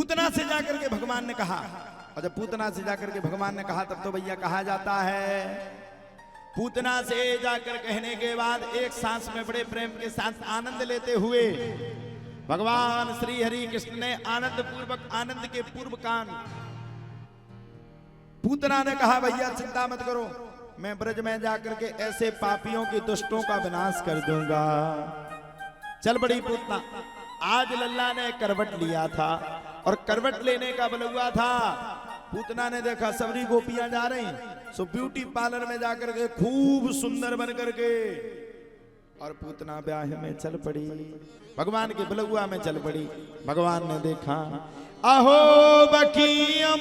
पूतना से जाकर के भगवान ने कहा, और जब पूतना से जाकर के भगवान ने कहा तब तो भैया कहा जाता है। पूतना से जाकर कहने के बाद एक सांस में बड़े प्रेम के साथ आनंद लेते हुए भगवान श्री हरि कृष्ण ने आनंद पूर्वक आनंद के पूर्व कान पूतना ने कहा भैया चिंता मत करो, मैं ब्रज में जाकर के ऐसे पापियों की दुष्टों का विनाश कर दूंगा। चल बड़ी पूतना। आज लल्ला ने करवट लिया था और करवट लेने का बल हुआ था। पूतना ने देखा सबरी गोपियां जा रही, सो ब्यूटी पार्लर में जाकर के खूब सुंदर बन करके और पूतना ब्याह में चल पड़ी, भगवान के बलुआ में चल पड़ी। भगवान ने देखा अहो बकीयम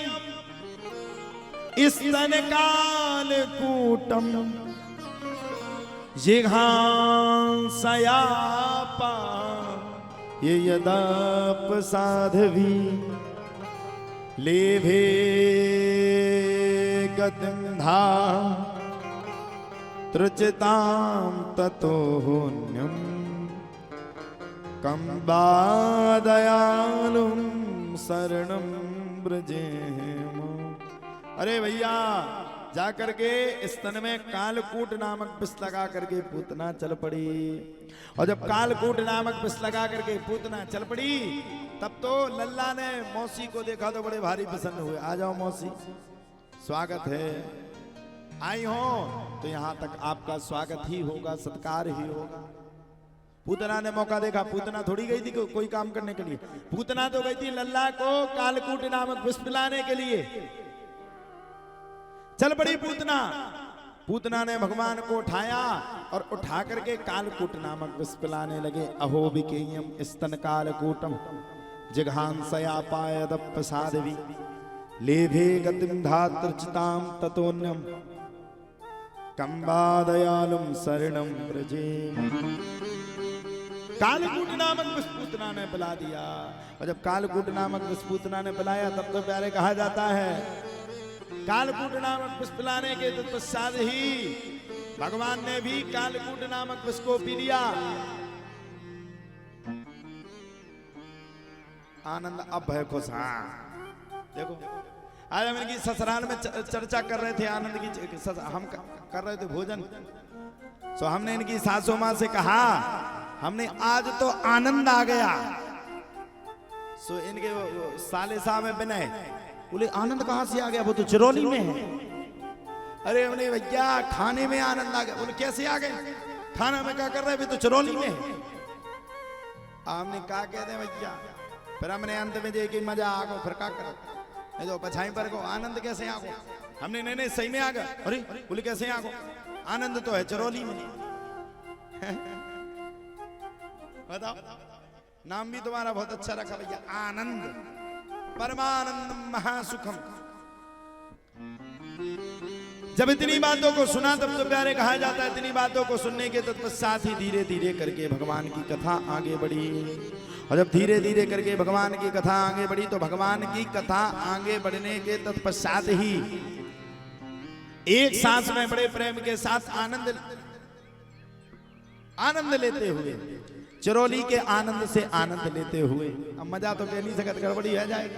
स्तन काल कूटम जिघांसयापा ये यदाप साधवी लेभे गतिंधा त्रुचिताम ततोऽन्यं कंबादयालुं शरणं व्रजेम। अरे भैया जाकर के स्तन में कालकूट नामक विष लगा करके पूतना चल पड़ी। और जब कालकूट नामक विष लगा करके पूतना चल पड़ी तब तो लल्ला ने मौसी को देखा तो बड़े भारी प्रसन्न हुए। आ जाओ मौसी, स्वागत है, आई हो तो यहां तक आपका स्वागत ही होगा, सत्कार ही होगा। पूतना ने मौका देखा, पूतना थोड़ी गई थी कोई काम करने के लिए, पूतना तो गई थी लल्ला को कालकूट नामक विष पिलाने के लिए। चल पड़ी पूतना। पूतना ने भगवान को उठाया और उठा करके कालकूट नामक विष पिलाने लगे। अहो विकेयम स्तन कालकूटम जिघांसयापायदप साधवी लेभे गतिं धातृचितां ततोऽन्यं कंबादयालुं शरणं व्रजेम। कालकूट नामक विष पूतना ने पिला दिया। और जब कालकूट नामक विष पूतना ने पिलाया तब तो प्यारे कहा जाता है कालकूट नामक विष पिलाने के तत्पश्चात ही भगवान ने भी कालकूट नामक विष को पी लिया। आनंद अब है खुश। हाँ देखो आज हम इनकी ससुराल में चर्चा कर रहे थे, आनंद की हम कर रहे थे भोजन। सो हमने इनकी सासू माँ से कहा हमने आज तो आनंद आ गया। सो इनके साले साहब में बिना बोले आनंद कहां से आ गया, वो तो चिरौली में है। अरे हमने भैया खाने में आनंद आ गया। बोले कैसे आ गए, खाना में क्या कर रहे, तो चिरौली में है। हमने कहा कहते हैं भैया, फिर हमने अंत में देखी मजा आ गो, फिर क्या करो नहीं तो पछाई पर को आनंद कैसे आ गो। हमने नहीं सही में आ गया। अरे बोले कैसे आ गो, आनंद तो है चिरौली में। बताओ नाम भी तुम्हारा बहुत अच्छा रखा भैया, आनंद, परमानंदम महासुखम। जब इतनी बातों को सुना तब तो प्यारे कहा जाता है इतनी बातों को सुनने के तत्पश्चात ही धीरे धीरे करके भगवान की कथा आगे बढ़ी। और जब धीरे धीरे करके भगवान की कथा आगे बढ़ी तो भगवान की कथा आगे बढ़ने के तत्पश्चात ही एक सांस में बड़े प्रेम के साथ आनंद लेते हुए, चिरौली के आनंद से आनंद लेते हुए, अब मजा तो कह नहीं सकत, गड़बड़ी है जाएगी।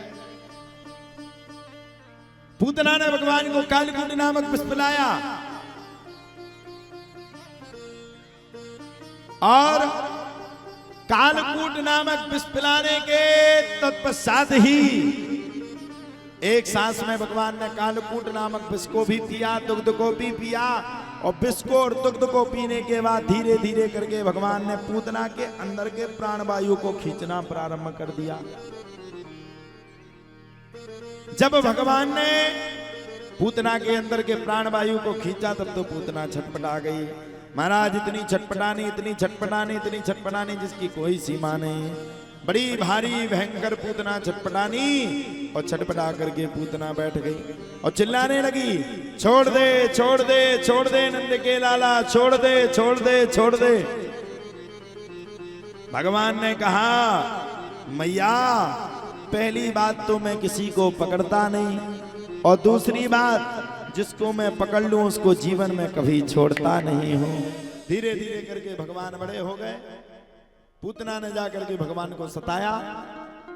पूतना ने भगवान को कालकूट नामक विष पिलाया और कालकूट नामक विष पिलाने के तत्पश्चात ही एक सांस में भगवान ने कालकूट नामक विष को भी पिया, दुग्ध को भी पिया। और विष को और दुग्ध को पीने के बाद धीरे धीरे करके भगवान ने पूतना के अंदर के प्राणवायु को खींचना प्रारंभ कर दिया। जब भगवान ने पूतना के अंदर के प्राणवायु को खींचा तब तो पूतना छटपटा गई। महाराज इतनी छटपटानी जिसकी कोई सीमा नहीं। बड़ी भारी भयंकर पूतना छटपटानी और छटपटा करके पूतना बैठ गई और चिल्लाने लगी, छोड़ दे छोड़ दे छोड़ दे नंद के लाला, छोड़ दे छोड़ दे छोड़ दे। भगवान ने कहा मैया पहली बात तो मैं किसी को पकड़ता नहीं, और दूसरी बात जिसको मैं पकड़ लूं उसको जीवन में कभी छोड़ता नहीं हूं। धीरे धीरे करके भगवान बड़े हो गए। पूतना ने जाकर के भगवान को सताया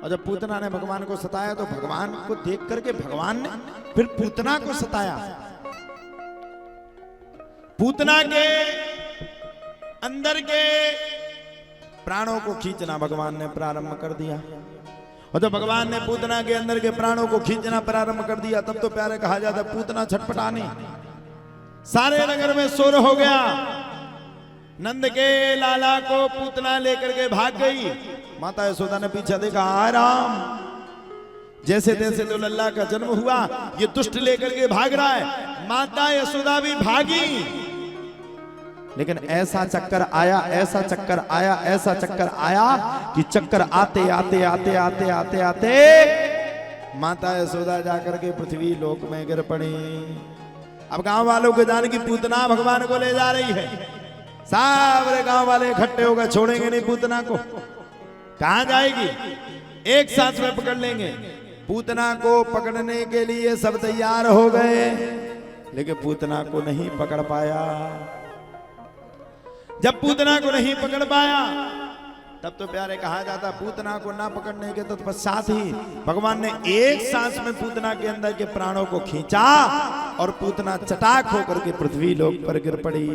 और जब पूतना ने भगवान को सताया तो भगवान को देख करके भगवान ने फिर पूतना को सताया। पूतना के अंदर के प्राणों को खींचना भगवान ने प्रारंभ कर दिया। और जब भगवान ने पूतना के अंदर के प्राणों को खींचना प्रारंभ कर दिया तब तो प्यारे कहा जाता पूतना छटपटानी। सारे नगर में शोर हो गया। नंद के लाला को पूतना लेकर के भाग गई। माता यशोदा ने पीछे देखा, हाय राम, जैसे तैसे तो लल्ला का जन्म हुआ, ये दुष्ट लेकर के भाग रहा है। माता यशोदा भी भागी, लेकिन ऐसा चक्कर आया, ऐसा चक्कर आया, ऐसा चक्कर आया कि चक्कर आते आते आते आते आते आते माता यशोदा जाकर के पृथ्वी लोक में गिर पड़ी। अब गांव वालों को जान की पूतना भगवान को ले जा रही है। सारे गांव वाले इकट्ठे होकर छोड़ेंगे नहीं पूतना को। कहां जाएगी? एक सांस में पकड़ लेंगे। पूतना को पकड़ने के लिए सब तैयार हो गए, लेकिन पूतना को नहीं पकड़ पाया। जब पूतना को नहीं पकड़ पाया तब तो प्यारे कहा जाता पूतना को ना पकड़ने के तत्पश्चात ही भगवान ने एक सांस में पूतना के अंदर के प्राणों को खींचा और पूतना चटाक होकर के पृथ्वी लोक पर गिर पड़ी।